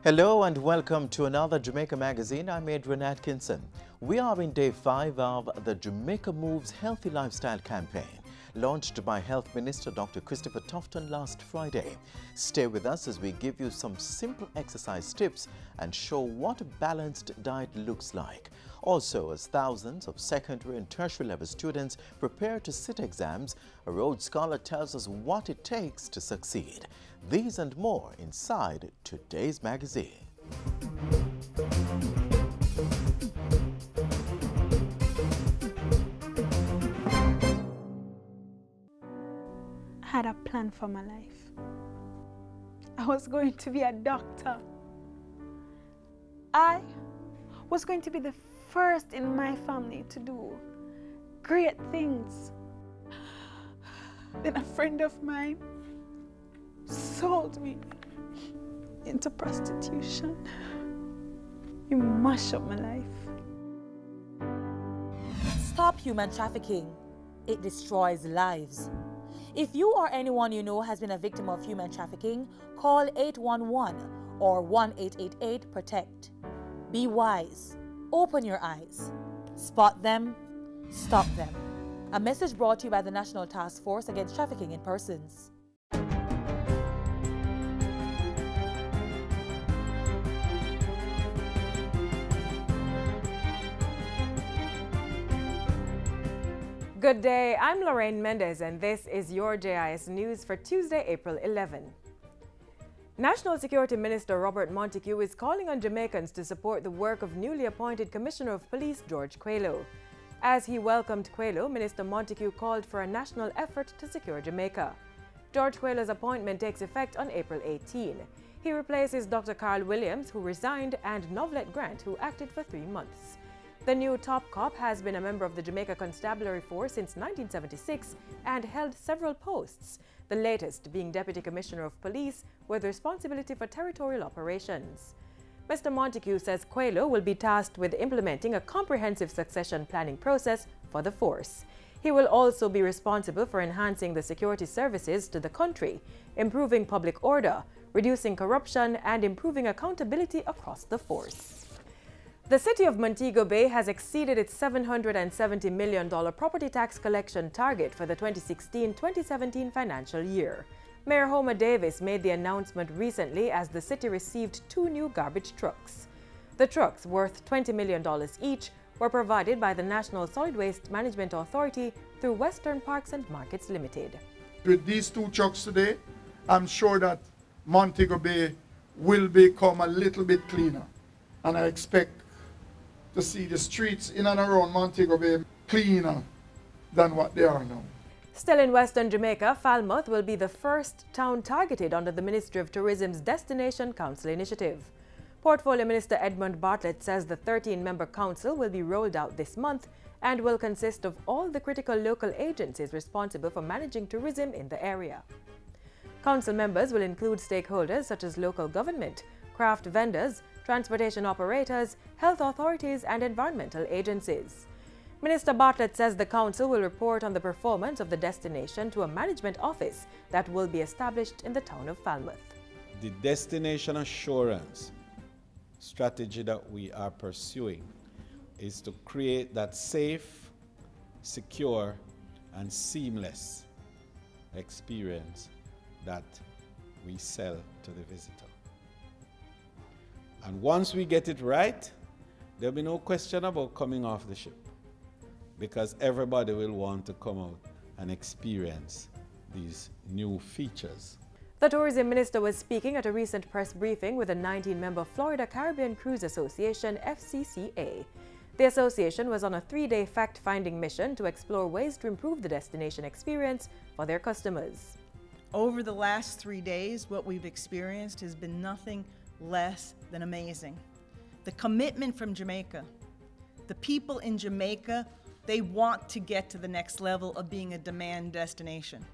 Hello and welcome to another Jamaica Magazine. I'm Adrian Atkinson. We are in day 5 of the Jamaica Moves Healthy Lifestyle Campaign, launched by Health Minister Dr. Christopher Tufton last Friday. Stay with us as we give you some simple exercise tips and show what a balanced diet looks like. Also, as thousands of secondary and tertiary level students prepare to sit exams, a Rhodes Scholar tells us what it takes to succeed. These and more inside today's magazine. I had a plan for my life. I was going to be a doctor. I was going to be the first in my family to do great things. Then a friend of mine sold me into prostitution. You mash up my life. Stop human trafficking. It destroys lives. If you or anyone you know has been a victim of human trafficking, call 811 or 1-888-PROTECT. Be wise. Open your eyes. Spot them. Stop them. A message brought to you by the National Task Force Against Trafficking in Persons. Good day, I'm Lorraine Mendez and this is your JIS News for Tuesday, April 11. National Security Minister Robert Montego is calling on Jamaicans to support the work of newly appointed Commissioner of Police George Quaylo. As he welcomed Quaylo, Minister Montego called for a national effort to secure Jamaica. George Quaylo's appointment takes effect on April 18. He replaces Dr. Carl Williams, who resigned, and Novelet Grant, who acted for 3 months. The new top cop has been a member of the Jamaica Constabulary Force since 1976 and held several posts, the latest being Deputy Commissioner of Police with responsibility for territorial operations. Mr. Montego says Quaylo will be tasked with implementing a comprehensive succession planning process for the force. He will also be responsible for enhancing the security services to the country, improving public order, reducing corruption, and improving accountability across the force. The city of Montego Bay has exceeded its $770 million property tax collection target for the 2016-2017 financial year. Mayor Homer Davis made the announcement recently as the city received 2 new garbage trucks. The trucks, worth $20 million each, were provided by the National Solid Waste Management Authority through Western Parks and Markets Limited. With these 2 trucks today, I'm sure that Montego Bay will become a little bit cleaner, and I expect to see the streets in and around Montego Bay cleaner than what they are now. Still in Western Jamaica, Falmouth will be the first town targeted under the Ministry of Tourism's Destination Council initiative. Portfolio Minister Edmund Bartlett says the 13-member council will be rolled out this month and will consist of all the critical local agencies responsible for managing tourism in the area. Council members will include stakeholders such as local government, craft vendors, transportation operators, health authorities, and environmental agencies. Minister Bartlett says the council will report on the performance of the destination to a management office that will be established in the town of Falmouth. The destination assurance strategy that we are pursuing is to create that safe, secure, and seamless experience that we sell to the visitor. And once we get it right, there'll be no question about coming off the ship, because everybody will want to come out and experience these new features. The Tourism Minister was speaking at a recent press briefing with the 19-member Florida Caribbean Cruise Association, FCCA. The association was on a 3-day fact-finding mission to explore ways to improve the destination experience for their customers. Over the last 3 days, what we've experienced has been nothing less than amazing. The commitment from Jamaica, the people in Jamaica, they want to get to the next level of being a demand destination.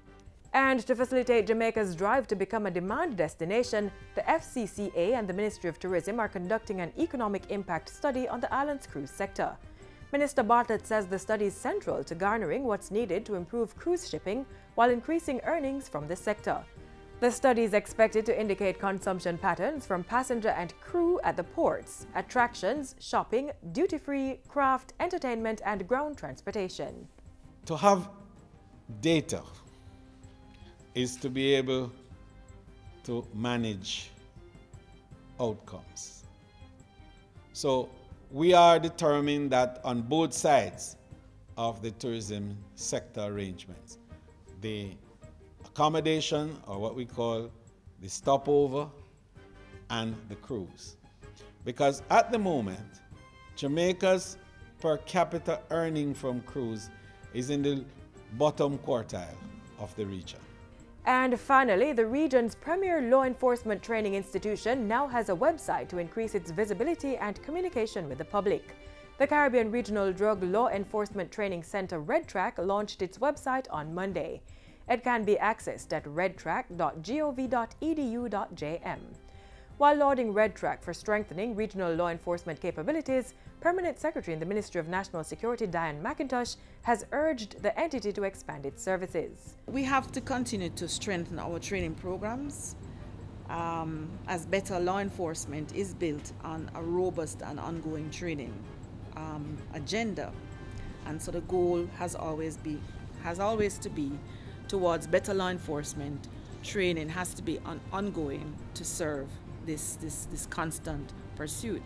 And to facilitate Jamaica's drive to become a demand destination, the FCCA and the Ministry of Tourism are conducting an economic impact study on the island's cruise sector. Minister Bartlett says the study is central to garnering what's needed to improve cruise shipping while increasing earnings from this sector. The study is expected to indicate consumption patterns from passenger and crew at the ports, attractions, shopping, duty-free, craft, entertainment, and ground transportation. To have data is to be able to manage outcomes. So we are determined that on both sides of the tourism sector arrangements, the accommodation, or what we call the stopover, and the cruise. Because at the moment, Jamaica's per capita earning from cruise is in the bottom quartile of the region. And finally, the region's premier law enforcement training institution now has a website to increase its visibility and communication with the public. The Caribbean Regional Drug Law Enforcement Training Center RedTrack launched its website on Monday. It can be accessed at redtrack.gov.edu.jm. While lauding RedTrack for strengthening regional law enforcement capabilities, Permanent Secretary in the Ministry of National Security Diane McIntosh has urged the entity to expand its services. We have to continue to strengthen our training programs as better law enforcement is built on a robust and ongoing training agenda. And so the goal has always to be towards better law enforcement. Training has to be ongoing to serve this constant pursuit.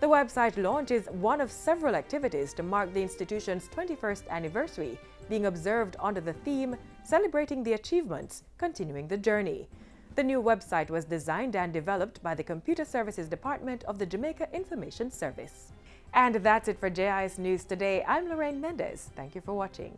The website launch is one of several activities to mark the institution's 21st anniversary, being observed under the theme, Celebrating the Achievements, Continuing the Journey. The new website was designed and developed by the Computer Services Department of the Jamaica Information Service. And that's it for JIS News today. I'm Lorraine Mendez. Thank you for watching.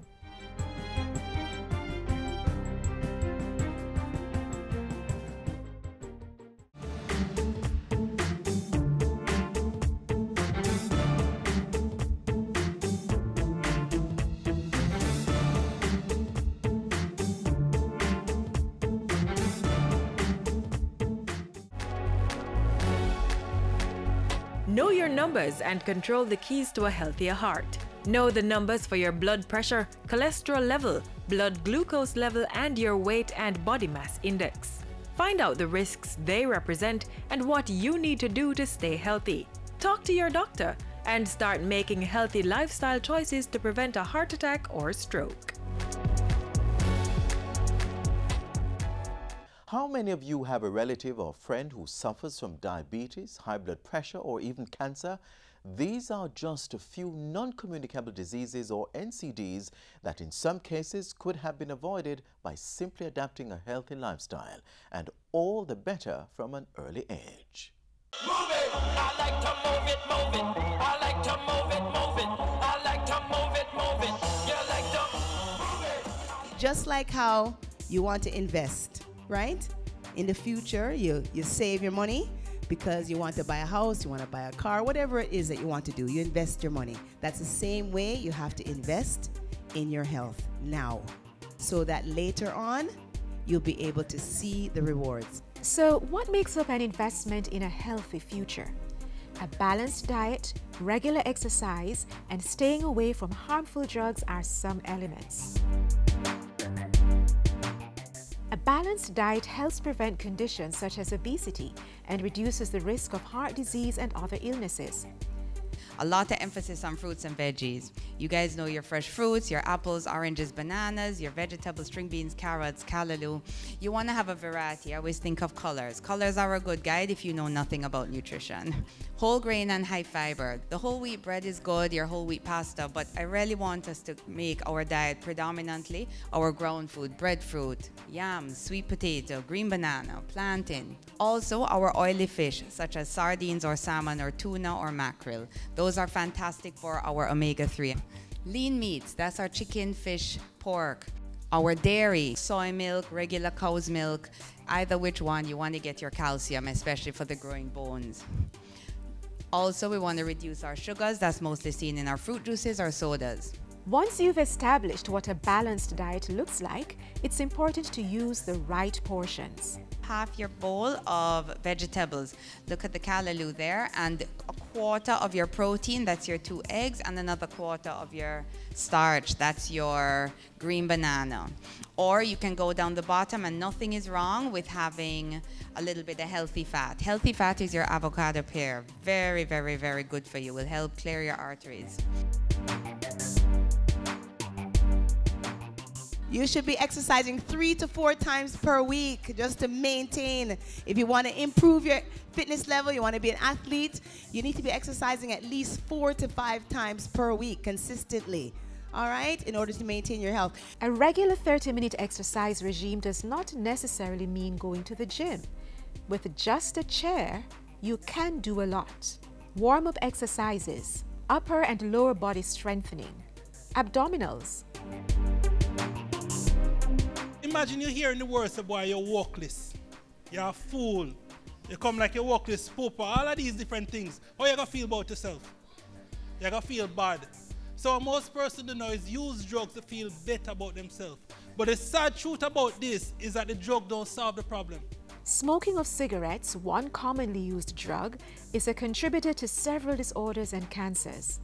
Know your numbers and control the keys to a healthier heart. Know the numbers for your blood pressure, cholesterol level, blood glucose level, and your weight and body mass index. Find out the risks they represent and what you need to do to stay healthy. Talk to your doctor and start making healthy lifestyle choices to prevent a heart attack or stroke. How many of you have a relative or friend who suffers from diabetes, high blood pressure, or even cancer? These are just a few non-communicable diseases, or NCDs, that in some cases could have been avoided by simply adapting a healthy lifestyle, and all the better from an early age. Move it! I like to move it, move it. I like to move it, move it. I like to move it, move it. You like to move it. Just like how you want to invest, right? In the future, you save your money because you want to buy a house, you want to buy a car, whatever it is that you want to do, you invest your money. That's the same way you have to invest in your health now, so that later on, you'll be able to see the rewards. So what makes up an investment in a healthy future? A balanced diet, regular exercise, and staying away from harmful drugs are some elements. A balanced diet helps prevent conditions such as obesity and reduces the risk of heart disease and other illnesses. A lot of emphasis on fruits and veggies. You guys know your fresh fruits, your apples, oranges, bananas, your vegetables, string beans, carrots, callaloo. You want to have a variety. I always think of colors. Colors are a good guide if you know nothing about nutrition. Whole grain and high fiber. The whole wheat bread is good, your whole wheat pasta, but I really want us to make our diet predominantly our ground food, breadfruit, yams, sweet potato, green banana, plantain. Also our oily fish, such as sardines or salmon or tuna or mackerel. Those are fantastic for our omega-3. Lean meats, that's our chicken, fish, pork. Our dairy, soy milk, regular cow's milk, either which one you want to get your calcium, especially for the growing bones. Also, we want to reduce our sugars, that's mostly seen in our fruit juices or sodas. Once you've established what a balanced diet looks like, it's important to use the right portions. half your bowl of vegetables. Look at the callaloo there, and a quarter of your protein, that's your 2 eggs, and another quarter of your starch, that's your green banana. Or you can go down the bottom, and nothing is wrong with having a little bit of healthy fat. Healthy fat is your avocado pear. Very, very, very good for you. Will help clear your arteries. You should be exercising 3 to 4 times per week just to maintain. If you want to improve your fitness level, you want to be an athlete, you need to be exercising at least 4 to 5 times per week consistently. All right, in order to maintain your health. A regular 30-minute exercise regime does not necessarily mean going to the gym. With just a chair, you can do a lot. Warm-up exercises, upper and lower body strengthening, abdominals. Imagine you're hearing the words of boy, you're workless, you're a fool, you come like a workless pooper, all of these different things. How you gonna feel about yourself? You're gonna feel bad. So what most persons do know is use drugs to feel better about themselves. But the sad truth about this is that the drug don't solve the problem. Smoking of cigarettes, one commonly used drug, is a contributor to several disorders and cancers.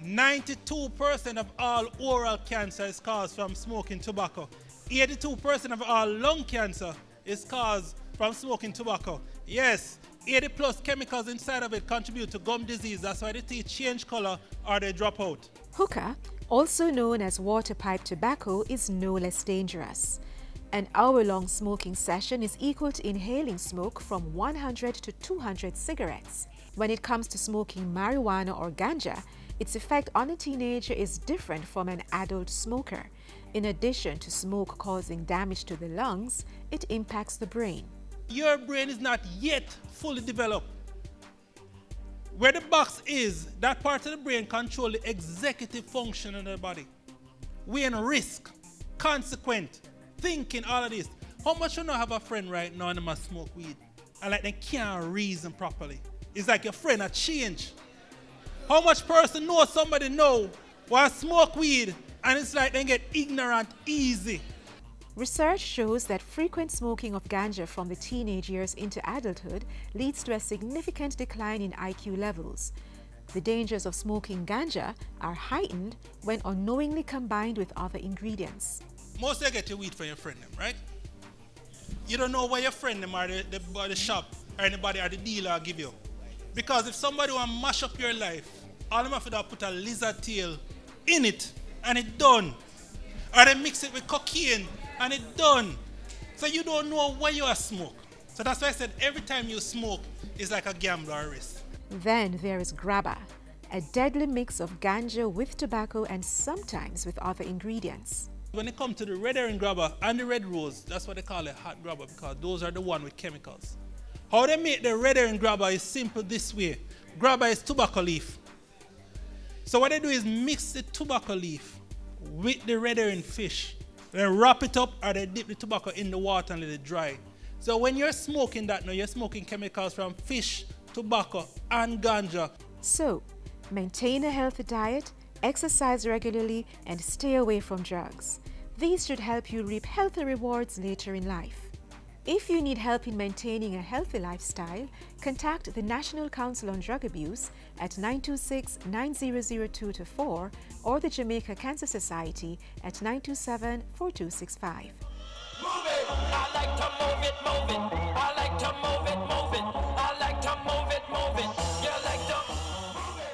92% of all oral cancer is caused from smoking tobacco. 82% of all lung cancer is caused from smoking tobacco. Yes, 80+ chemicals inside of it contribute to gum disease. That's why the teeth change color or they drop out. Hookah, also known as water pipe tobacco, is no less dangerous. An hour-long smoking session is equal to inhaling smoke from 100 to 200 cigarettes. When it comes to smoking marijuana or ganja, its effect on a teenager is different from an adult smoker. In addition to smoke causing damage to the lungs, it impacts the brain. Your brain is not yet fully developed. Where the box is, that part of the brain controls the executive function of the body. Weighing risk, consequent, thinking, all of this. How much you know have a friend right now and they must smoke weed? And like they can't reason properly. It's like your friend a change. How much person knows somebody know while smoke weed and it's like they get ignorant easy. Research shows that frequent smoking of ganja from the teenage years into adulthood leads to a significant decline in IQ levels. The dangers of smoking ganja are heightened when unknowingly combined with other ingredients. Most of you get your weed from your friend them, right? You don't know where your friend them or the shop or anybody or the dealer give you. Because if somebody want to mash up your life, all them have to put a lizard tail in it and it's done. Or they mix it with cocaine and it's done. So you don't know where you are smoke. So that's why I said every time you smoke, it's like a gambler risk. Then there is grabba, a deadly mix of ganja with tobacco and sometimes with other ingredients. When it comes to the red herring grabber and the red rose, that's what they call a hot grabber because those are the one with chemicals. How they make the red herring grabber is simple this way. Grabber is tobacco leaf. So what they do is mix the tobacco leaf with the red herring fish. Then wrap it up or they dip the tobacco in the water and let it dry. So when you're smoking that now, you're smoking chemicals from fish, tobacco and ganja. So, maintain a healthy diet, exercise regularly and stay away from drugs. These should help you reap healthy rewards later in life. If you need help in maintaining a healthy lifestyle, contact the National Council on Drug Abuse at 926-9002-4 or the Jamaica Cancer Society at 927-4265. Move it. I like to move it, move it. I like to move it, move it. I like to move it, move it. You like to move it.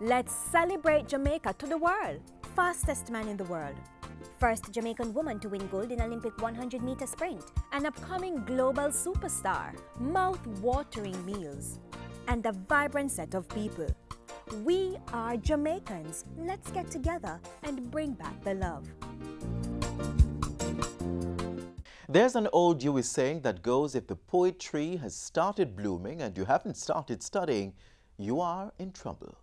Let's celebrate Jamaica to the world. Fastest man in the world. First Jamaican woman to win gold in Olympic 100-meter sprint. An upcoming global superstar. Mouth-watering meals. And a vibrant set of people. We are Jamaicans. Let's get together and bring back the love. There's an old US saying that goes, if the poet tree has started blooming and you haven't started studying, you are in trouble.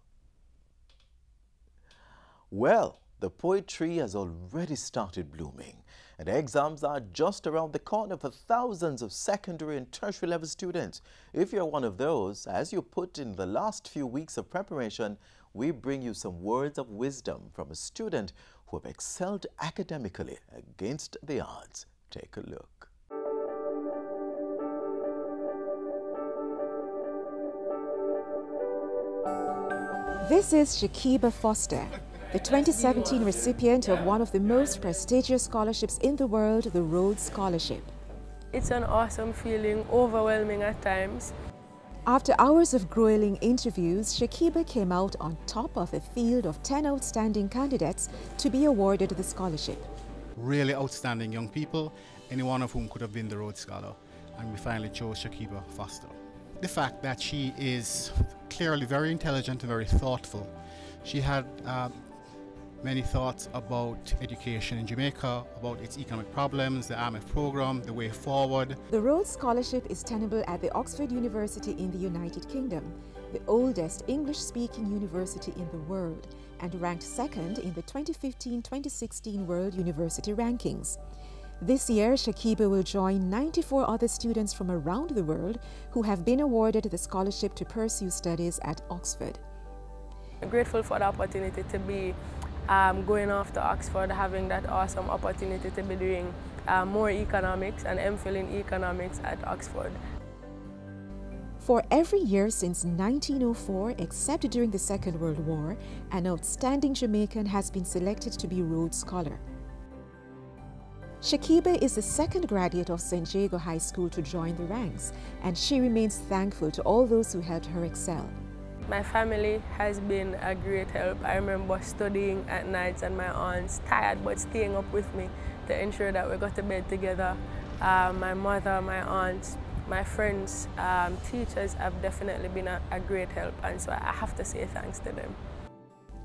Well, the poet tree has already started blooming, and exams are just around the corner for thousands of secondary and tertiary level students. If you're one of those, as you put in the last few weeks of preparation, we bring you some words of wisdom from a student who have excelled academically against the odds. Take a look. This is Shakiba Foster, the 2017 recipient of one of the most prestigious scholarships in the world, the Rhodes Scholarship. It's an awesome feeling, overwhelming at times. After hours of grueling interviews, Shakiba came out on top of a field of 10 outstanding candidates to be awarded the scholarship. Really outstanding young people, any one of whom could have been the Rhodes Scholar, and we finally chose Shakiba Foster. The fact that she is clearly very intelligent and very thoughtful. She had many thoughts about education in Jamaica, about its economic problems, the IMF program, the way forward. The Rhodes Scholarship is tenable at the Oxford University in the United Kingdom, the oldest English-speaking university in the world, and ranked second in the 2015-2016 World University Rankings. This year, Shakiba will join 94 other students from around the world who have been awarded the scholarship to pursue studies at Oxford. I'm grateful for the opportunity to be going off to Oxford, having that awesome opportunity to be doing more economics and MPhil in economics at Oxford. For every year since 1904, except during the Second World War, an outstanding Jamaican has been selected to be Rhodes Scholar. Shakiba is the second graduate of St. Jago High School to join the ranks, and she remains thankful to all those who helped her excel. My family has been a great help. I remember studying at nights and my aunts, tired but staying up with me to ensure that we got to bed together. My mother, my aunts, my friends, teachers have definitely been a great help, and so I have to say thanks to them.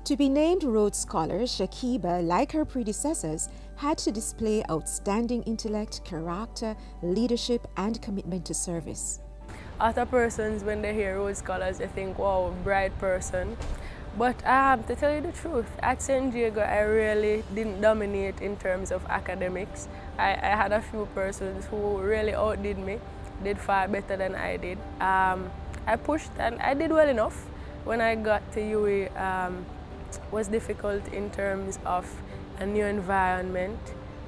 To be named Rhodes Scholar, Shakiba, like her predecessors, had to display outstanding intellect, character, leadership, and commitment to service. Other persons, when they hear Rhodes Scholars, they think, wow, bright person. But to tell you the truth, at St. Jago, I really didn't dominate in terms of academics. I had a few persons who really outdid me, did far better than I did. I pushed and I did well enough. When I got to UWI, was difficult in terms of a new environment.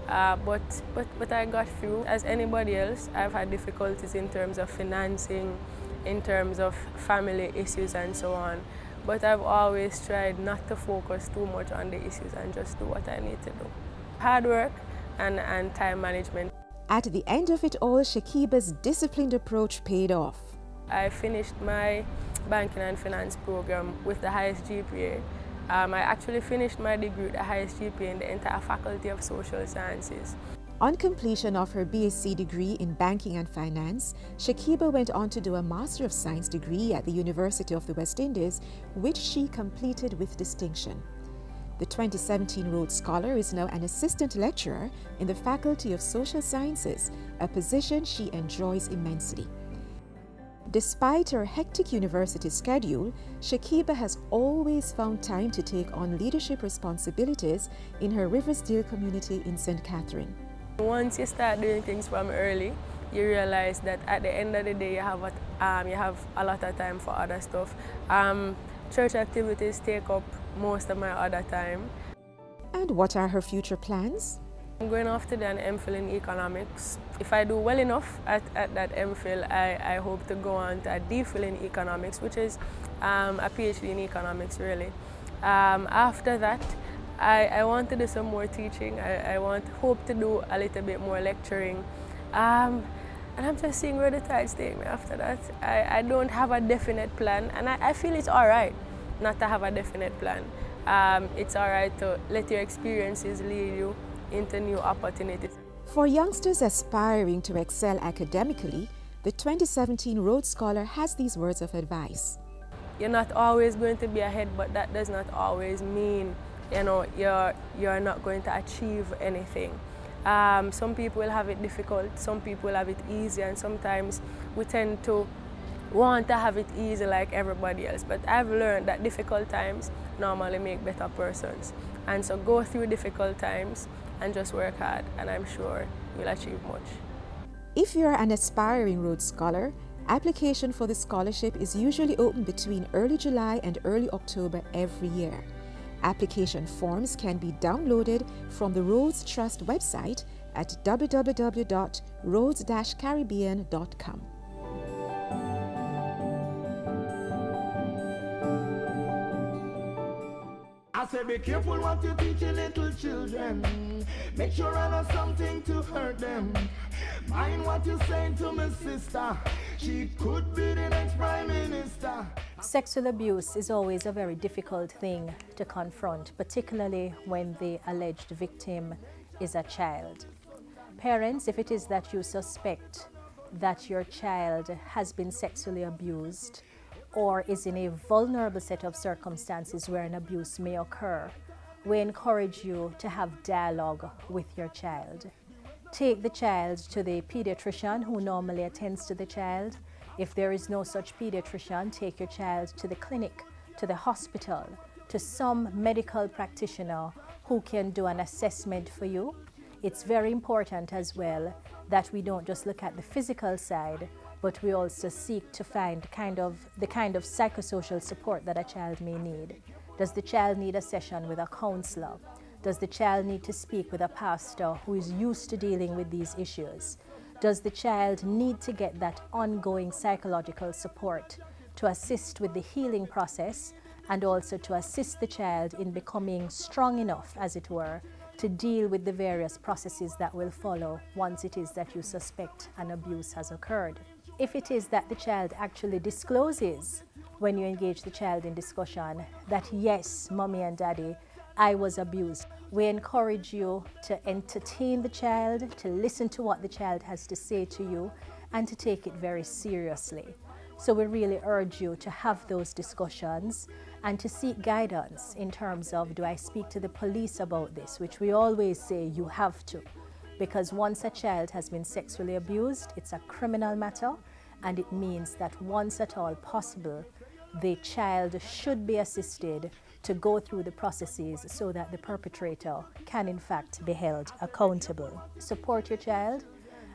But I got through. As anybody else, I've had difficulties in terms of financing, in terms of family issues and so on. But I've always tried not to focus too much on the issues and just do what I need to do. Hard work and time management. At the end of it all, Shakiba's disciplined approach paid off. I finished my banking and finance program with the highest GPA. I actually finished my degree with the highest GPA in the entire Faculty of Social Sciences. On completion of her BSc degree in Banking and Finance, Shakiba went on to do a Master of Science degree at the University of the West Indies, which she completed with distinction. The 2017 Rhodes Scholar is now an assistant lecturer in the Faculty of Social Sciences, a position she enjoys immensely. Despite her hectic university schedule, Shakiba has always found time to take on leadership responsibilities in her Riversdale community in St. Catherine. Once you start doing things from early, you realize that at the end of the day you have a lot of time for other stuff. Church activities take up most of my other time. And what are her future plans? I'm going off to do an MPhil in economics. If I do well enough at that MPhil, I hope to go on to a DPhil in economics, which is a PhD in economics, really. After that, I want to do some more teaching. I hope to do a little bit more lecturing. And I'm just seeing where the tides take me after that. I don't have a definite plan, and I feel it's all right not to have a definite plan. It's all right to let your experiences lead you into new opportunities. For youngsters aspiring to excel academically, the 2017 Rhodes Scholar has these words of advice. You're not always going to be ahead, but that does not always mean, you know, you're not going to achieve anything. Some people will have it difficult, some people will have it easy, and sometimes we tend to want to have it easy like everybody else. But I've learned that difficult times normally make better persons. And so go through difficult times and just work hard, and I'm sure you'll achieve much. If you're an aspiring Rhodes Scholar, application for the scholarship is usually open between early July and early October every year. Application forms can be downloaded from the Rhodes Trust website at www.rhodes-caribbean.com. I said be careful what you teach your little children. Make sure I know something to hurt them. Mind what you're saying to my sister. She could be the next Prime Minister. Sexual abuse is always a very difficult thing to confront, particularly when the alleged victim is a child. Parents, if it is that you suspect that your child has been sexually abused or is in a vulnerable set of circumstances where an abuse may occur, we encourage you to have dialogue with your child. Take the child to the pediatrician who normally attends to the child. If there is no such pediatrician, take your child to the clinic, to the hospital, to some medical practitioner who can do an assessment for you. It's very important as well that we don't just look at the physical side, but we also seek to find the kind of psychosocial support that a child may need. Does the child need a session with a counselor? Does the child need to speak with a pastor who is used to dealing with these issues? Does the child need to get that ongoing psychological support to assist with the healing process and also to assist the child in becoming strong enough, as it were, to deal with the various processes that will follow once it is that you suspect an abuse has occurred? If it is that the child actually discloses when you engage the child in discussion that, yes, mommy and daddy, I was abused, we encourage you to entertain the child, to listen to what the child has to say to you, and to take it very seriously. So we really urge you to have those discussions and to seek guidance in terms of, do I speak to the police about this, which we always say you have to, because once a child has been sexually abused, it's a criminal matter, and it means that once at all possible, the child should be assisted to go through the processes so that the perpetrator can in fact be held accountable. Support your child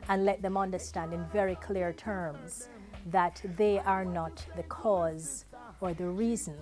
and let them understand in very clear terms that they are not the cause or the reason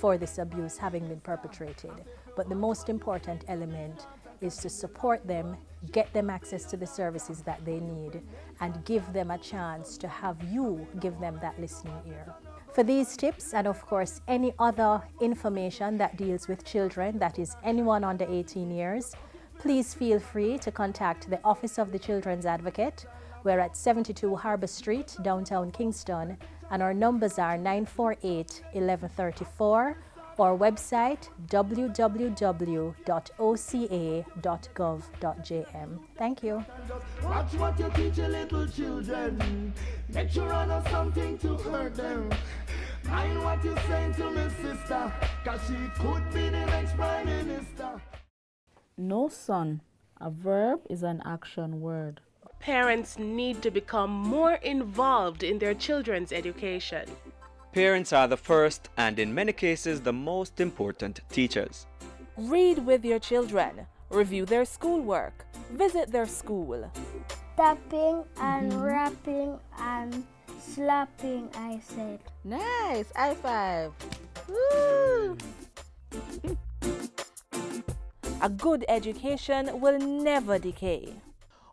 for this abuse having been perpetrated. But the most important element is to support them, get them access to the services that they need, and give them a chance to have you give them that listening ear. For these tips and of course any other information that deals with children, that is anyone under 18 years, please feel free to contact the Office of the Children's Advocate. We're at 72 Harbour Street, downtown Kingston, and our numbers are 948-1134, or website www.oca.gov.jm. Thank you. Watch what you teach your little children. Make sure I know something to hurt them. Mind what you're saying to my sister, cause she could be the next Prime Minister. No, son. A verb is an action word. Parents need to become more involved in their children's education. Parents are the first and in many cases the most important teachers. Read with your children, review their schoolwork, visit their school. Tapping and rapping and slapping, I said. Nice, high five. Woo. A good education will never decay.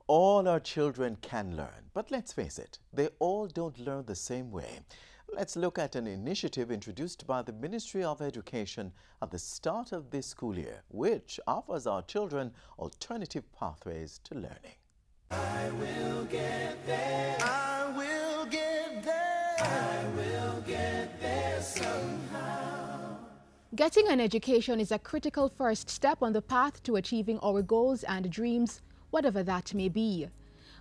All our children can learn, but let's face it, they all don't learn the same way. Let's look at an initiative introduced by the Ministry of Education at the start of this school year, which offers our children alternative pathways to learning. I will get there. I will get there. I will get there somehow. Getting an education is a critical first step on the path to achieving our goals and dreams, whatever that may be.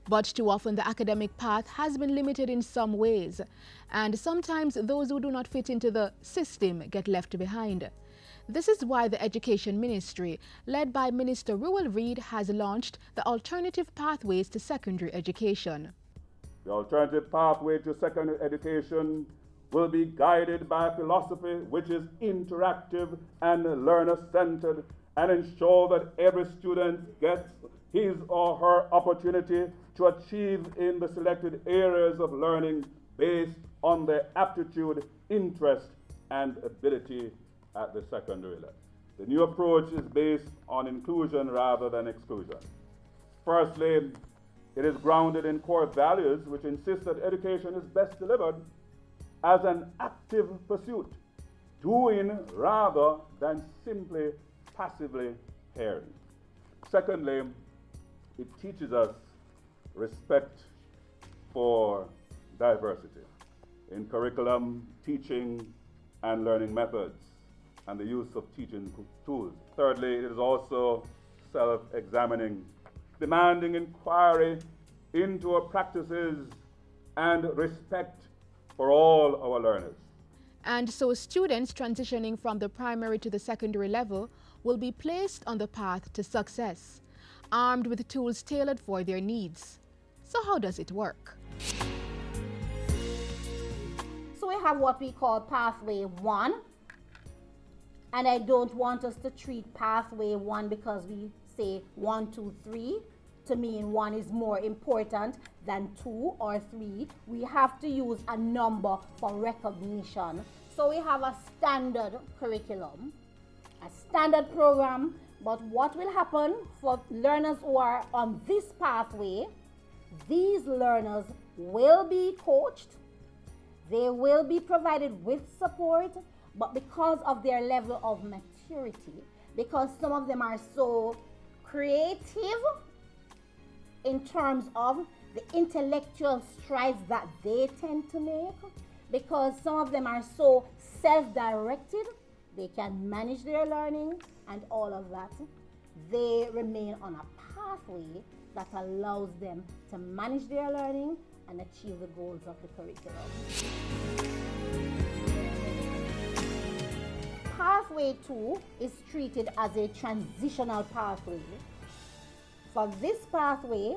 But too often the academic path has been limited in some ways, and sometimes those who do not fit into the system get left behind. This is why the Education Ministry, led by Minister Ruel Reid, has launched the Alternative Pathways to Secondary Education. The alternative pathway to secondary education will be guided by a philosophy which is interactive and learner-centered, and ensure that every student gets his or her opportunity to achieve in the selected areas of learning based on their aptitude, interest, and ability at the secondary level. The new approach is based on inclusion rather than exclusion. Firstly, it is grounded in core values which insist that education is best delivered as an active pursuit, doing rather than simply passively hearing. Secondly, it teaches us respect for diversity in curriculum, teaching, and learning methods, and the use of teaching tools. Thirdly, it is also self-examining, demanding inquiry into our practices and respect for all our learners. And so students transitioning from the primary to the secondary level will be placed on the path to success, armed with tools tailored for their needs. So how does it work? So we have what we call Pathway 1. And I don't want us to treat Pathway 1 because we say 1, 2, 3 to mean 1 is more important than 2 or 3. We have to use a number for recognition. So we have a standard curriculum, a standard program, but what will happen for learners who are on this pathway, these learners will be coached, they will be provided with support, but because of their level of maturity, because some of them are so creative in terms of the intellectual strides that they tend to make, because some of them are so self-directed, they can manage their learning and all of that. They remain on a pathway that allows them to manage their learning and achieve the goals of the curriculum. Pathway 2 is treated as a transitional pathway. For this pathway,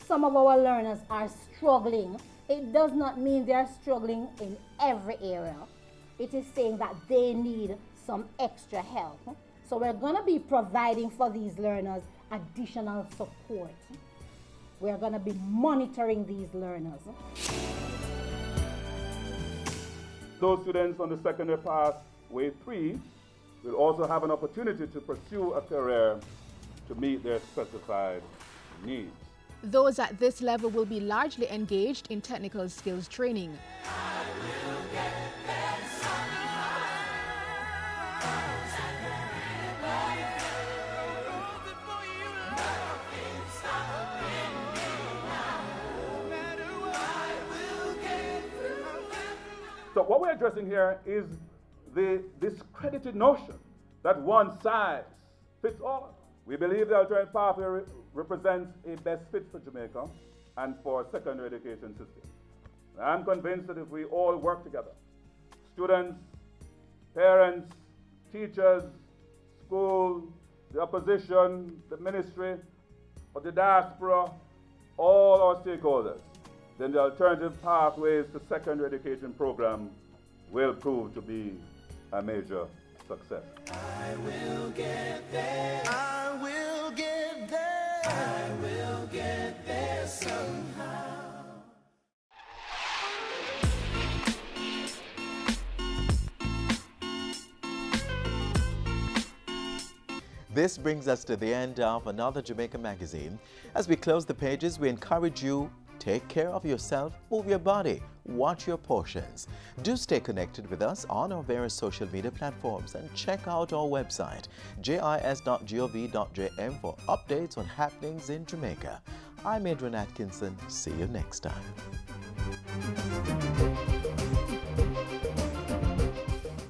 some of our learners are struggling. It does not mean they are struggling in every area. It is saying that they need some extra help. So we're going to be providing for these learners additional support. We're going to be monitoring these learners. Those students on the secondary pathway 3 will also have an opportunity to pursue a career to meet their specified needs. Those at this level will be largely engaged in technical skills training. So what we're addressing here is the discredited notion that one size fits all. We believe the alternative pathway represents a best fit for Jamaica and for secondary education system. I'm convinced that if we all work together, students, parents, teachers, school, the opposition, the ministry, or the diaspora, all our stakeholders, then the alternative pathways to secondary education program will prove to be a major success. I will get there. I will get there. I will get there somehow. This brings us to the end of another Jamaica Magazine. As we close the pages, we encourage you, take care of yourself, move your body, watch your portions. Do stay connected with us on our various social media platforms and check out our website, jis.gov.jm, for updates on happenings in Jamaica. I'm Adrian Atkinson. See you next time.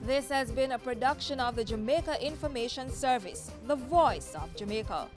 This has been a production of the Jamaica Information Service, the voice of Jamaica.